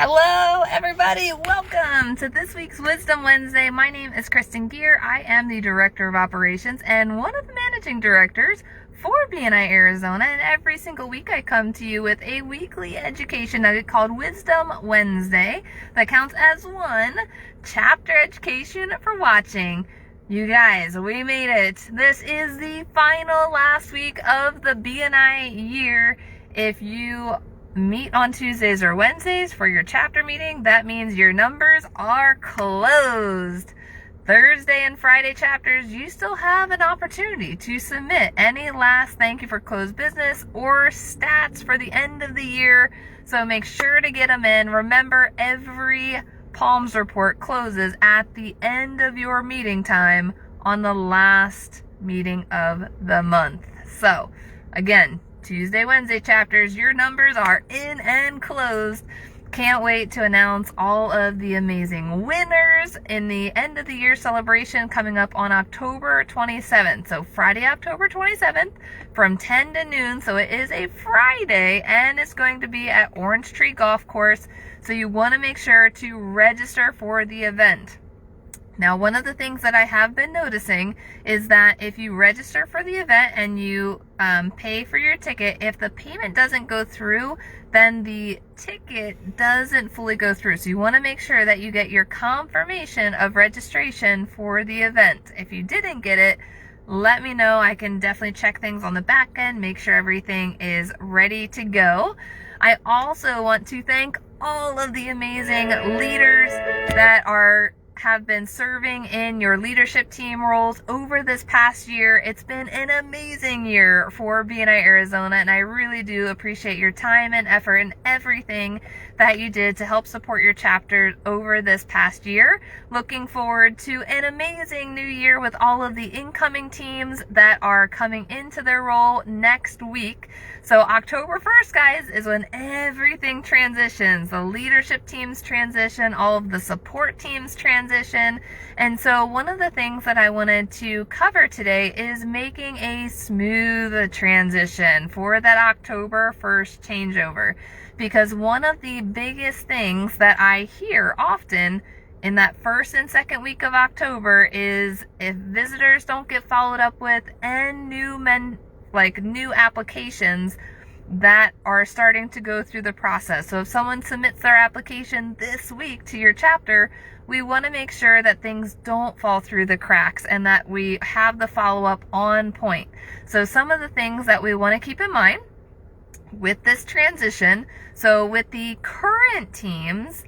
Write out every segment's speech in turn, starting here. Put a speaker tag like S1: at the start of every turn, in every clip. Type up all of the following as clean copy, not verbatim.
S1: Hello, everybody. Welcome to this week's Wisdom Wednesday. My name is Kristen Gear. I am the Director of Operations and one of the Managing Directors for BNI Arizona. And every single week I come to you with a weekly education nugget called Wisdom Wednesday that counts as one chapter education for watching. You guys, we made it. This is the final last week of the BNI year. If you meet on Tuesdays or Wednesdays for your chapter meeting, that means your numbers are closed. Thursday and Friday chapters, you still have an opportunity to submit any last thank you for closed business or stats for the end of the year. So make sure to get them in. Remember, every Palms report closes at the end of your meeting time on the last meeting of the month. So again, Tuesday, Wednesday chapters, your numbers are in and closed. Can't wait to announce all of the amazing winners in the end of the year celebration coming up on October 27th. So Friday, October 27th from 10 to noon. So it is a Friday and it's going to be at Orange Tree Golf Course. So you want to make sure to register for the event. Now, one of the things that I have been noticing is that if you register for the event and you pay for your ticket, if the payment doesn't go through, then the ticket doesn't fully go through. So you want to make sure that you get your confirmation of registration for the event. If you didn't get it, let me know. I can definitely check things on the back end, make sure everything is ready to go. I also want to thank all of the amazing leaders that have been serving in your leadership team roles over this past year. It's been an amazing year for BNI Arizona, and I really do appreciate your time and effort and everything that you did to help support your chapter over this past year. Looking forward to an amazing new year with all of the incoming teams that are coming into their role next week. So October 1st, guys, is when everything transitions. The leadership teams transition, all of the support teams transition. And so one of the things that I wanted to cover today is making a smooth transition for that October 1st changeover. Because one of the biggest things that I hear often in that first and second week of October is if visitors don't get followed up with and new applications that are starting to go through the process. So if someone submits their application this week to your chapter, we want to make sure that things don't fall through the cracks and that we have the follow-up on point. So some of the things that we want to keep in mind with this transition, so with the current teams,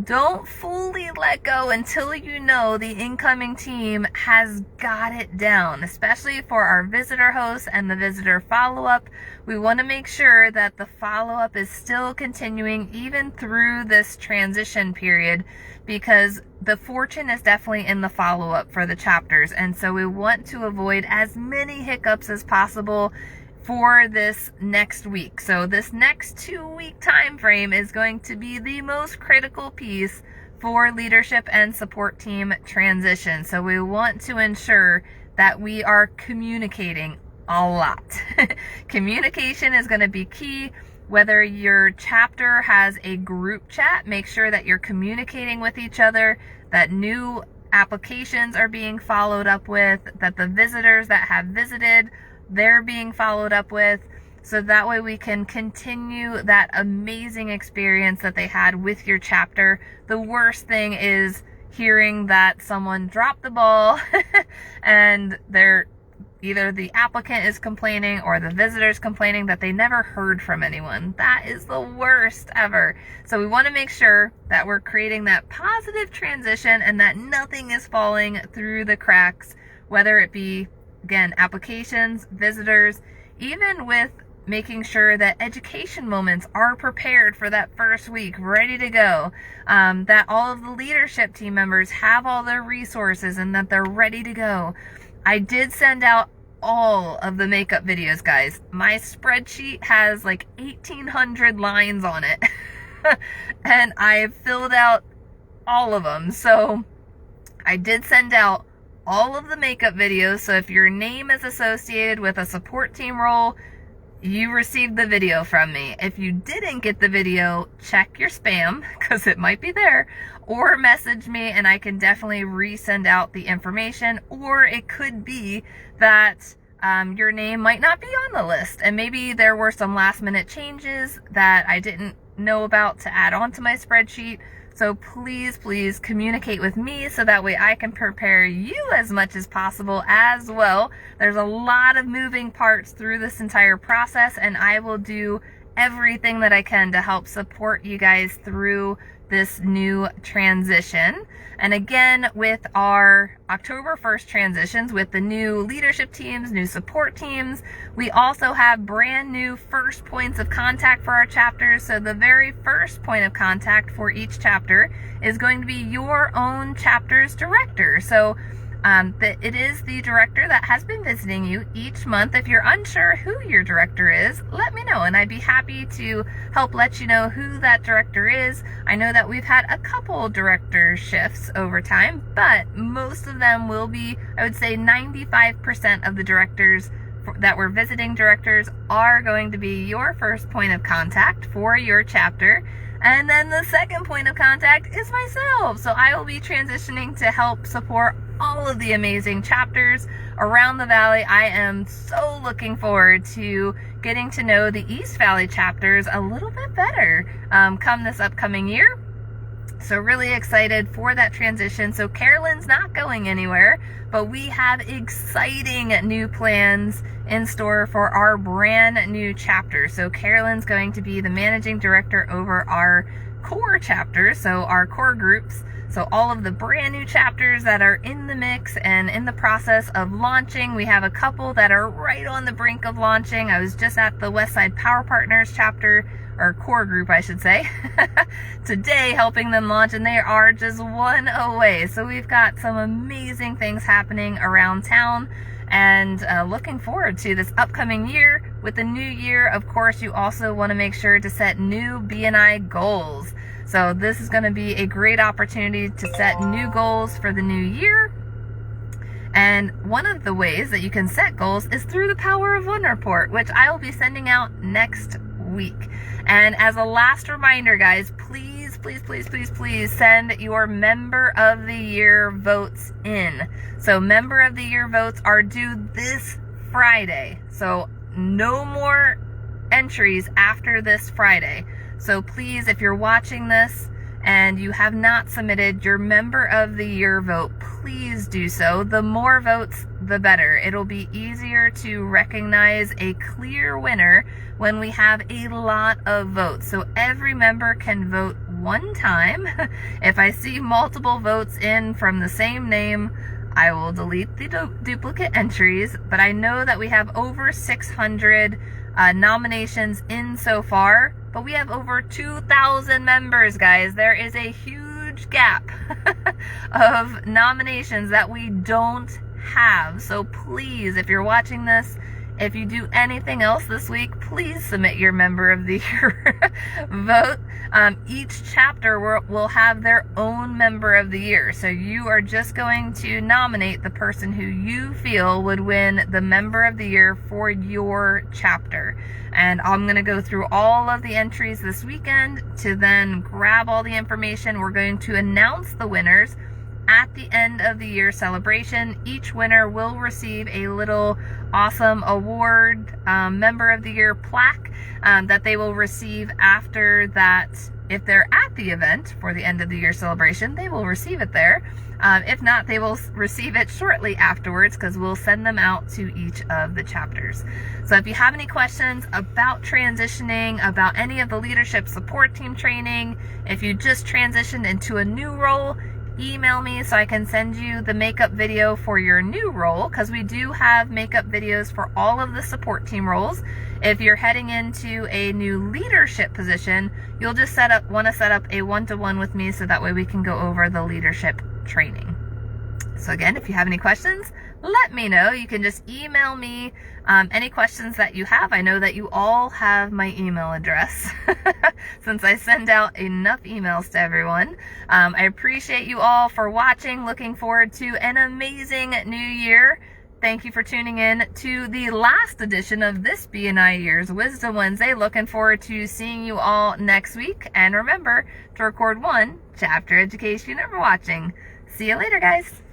S1: don't fully let go until you know the incoming team has got it down, especially for our visitor hosts and the visitor follow-up. We want to make sure that the follow-up is still continuing even through this transition period, because the fortune is definitely in the follow-up for the chapters. And so we want to avoid as many hiccups as possible for this next week. So this next 2-week time frame is going to be the most critical piece for leadership and support team transition. So we want to ensure that we are communicating a lot. Communication is going to be key. Whether your chapter has a group chat, make sure that you're communicating with each other, that new applications are being followed up with, that the visitors that have visited, they're being followed up with, so that way we can continue that amazing experience that they had with your chapter. The worst thing is hearing that someone dropped the ball and either the applicant is complaining or the visitor's complaining that they never heard from anyone. That is the worst ever. So we want to make sure that we're creating that positive transition and that nothing is falling through the cracks, whether it be, again, applications, visitors, even with making sure that education moments are prepared for that first week, ready to go, that all of the leadership team members have all their resources and that they're ready to go. I did send out all of the makeup videos, guys. My spreadsheet has like 1,800 lines on it and I've filled out all of them. So I did send out all of the makeup videos. So if your name is associated with a support team role, you received the video from me. If you didn't get the video, check your spam because it might be there, or message me and I can definitely resend out the information. Or it could be that your name might not be on the list, and maybe there were some last minute changes that I didn't know about to add on to my spreadsheet. So please communicate with me so that way I can prepare you as much as possible as well. There's a lot of moving parts through this entire process, and I will do everything that I can to help support you guys through this new transition. And again, with our October 1st transitions, with the new leadership teams, new support teams, we also have brand new first points of contact for our chapters. So the very first point of contact for each chapter is going to be your own chapter's director. So it is the director that has been visiting you each month. If you're unsure who your director is, let me know and I'd be happy to help let you know who that director is. I know that we've had a couple director shifts over time, but most of them will be, I would say 95% of the directors that were visiting directors are going to be your first point of contact for your chapter. And then the second point of contact is myself. So I will be transitioning to help support all of the amazing chapters around the Valley. I am so looking forward to getting to know the East Valley chapters a little bit better come this upcoming year. So really excited for that transition. So Carolyn's not going anywhere, but we have exciting new plans in store for our brand new chapter. So Carolyn's going to be the managing director over our core chapters, so our core groups. So all of the brand new chapters that are in the mix and in the process of launching. We have a couple that are right on the brink of launching. I was just at the Westside Power Partners chapter, or core group I should say, today helping them launch, and they are just one away. So we've got some amazing things happening around town, and looking forward to this upcoming year. With the new year, of course, you also want to make sure to set new BNI goals. So this is going to be a great opportunity to set new goals for the new year. And one of the ways that you can set goals is through the Power of One report, which I will be sending out next week. And as a last reminder, guys, please send your Member of the Year votes in. So Member of the Year votes are due this Friday. So no more entries after this Friday. So please, if you're watching this and you have not submitted your Member of the Year vote, please do so. The more votes, the better. It'll be easier to recognize a clear winner when we have a lot of votes. So every member can vote one time. If I see multiple votes in from the same name, I will delete the duplicate entries. But I know that we have over 600 nominations in so far, but we have over 2,000 members, guys. There is a huge gap of nominations that we don't have. So please, if you're watching this, if you do anything else this week, please submit your Member of the Year vote. Each chapter will have their own Member of the Year. So you are just going to nominate the person who you feel would win the Member of the Year for your chapter. And I'm going to go through all of the entries this weekend to then grab all the information. We're going to announce the winners at the end of the year celebration. Each winner will receive a little awesome award, Member of the Year plaque that they will receive after that. If they're at the event for the end of the year celebration, they will receive it there. If not, they will receive it shortly afterwards, because we'll send them out to each of the chapters. So if you have any questions about transitioning, about any of the leadership support team training, if you just transitioned into a new role, email me so I can send you the makeup video for your new role, because we do have makeup videos for all of the support team roles. If you're heading into a new leadership position, you'll just want to set up a one-to-one with me, so that way we can go over the leadership training. So again, if you have any questions, let me know. You can just email me any questions that you have. I know that you all have my email address since I send out enough emails to everyone. I appreciate you all for watching. Looking forward to an amazing new year. Thank you for tuning in to the last edition of this BNI Ears Wisdom Wednesday. Looking forward to seeing you all next week. And remember to record one chapter education. Remember watching. See you later, guys.